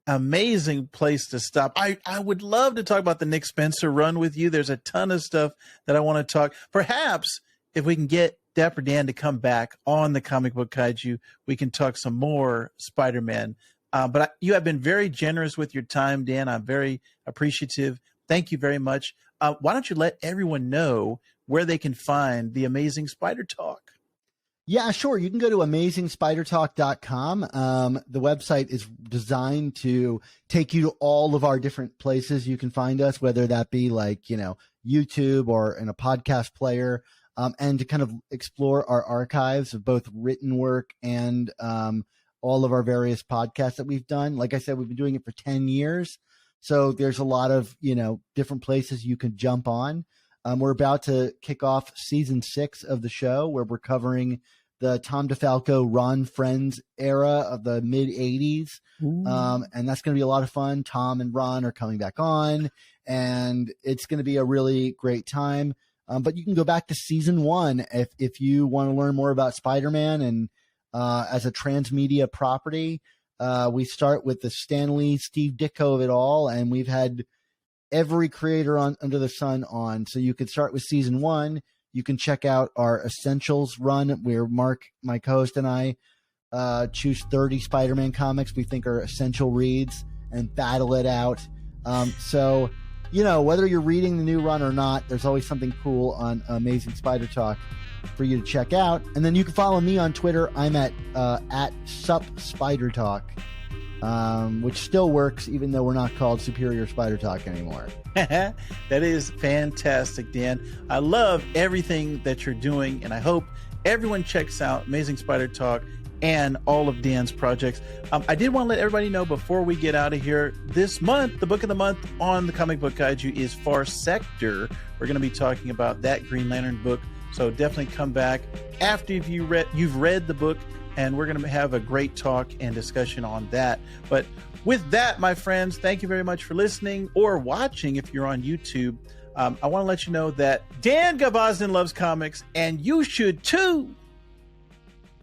amazing place to stop. I would love to talk about the Nick Spencer run with you. There's a ton of stuff that I want to talk. Perhaps if we can get Dapper Dan to come back on the Comic Book Kaiju, we can talk some more Spider-Man. But you have been very generous with your time, Dan. I'm very appreciative. Thank you very much. Why don't you let everyone know where they can find the Amazing Spider Talk? Yeah, sure. You can go to amazingspidertalk.com. The website is designed to take you to all of our different places you can find us, whether that be like, you know, YouTube or in a podcast player, and to kind of explore our archives of both written work and all of our various podcasts that we've done. Like I said, we've been doing it for 10 years. So there's a lot of, you know, different places you can jump on. We're about to kick off season 6 of the show, where we're covering the Tom DeFalco, Ron Friends era of the mid 80s. And that's going to be a lot of fun. Tom and Ron are coming back on, and it's going to be a really great time. But you can go back to season 1 if you want to learn more about Spider-Man and as a transmedia property. We start with the Stan Lee, Steve Ditko of it all, and we've had every creator under the sun on. So you could start with season 1. You can check out our Essentials run where Mark, my co-host, and I choose 30 Spider-Man comics we think are essential reads and battle it out. So, whether you're reading the new run or not, there's always something cool on Amazing Spider Talk for you to check out. And then you can follow me on Twitter. I'm at Sup Spider Talk, which still works even though we're not called Superior Spider Talk anymore. That is fantastic, Dan. I love everything that you're doing, and I hope everyone checks out Amazing Spider Talk and all of Dan's projects. I did want to let everybody know before we get out of here, this month, the book of the month on the Comic Book Kaiju is Far Sector. We're going to be talking about that Green Lantern book, so definitely come back after you've read the book, and we're going to have a great talk and discussion on that. But with that, my friends, thank you very much for listening or watching if you're on YouTube. I want to let you know that Dan Gvozden loves comics, and you should too.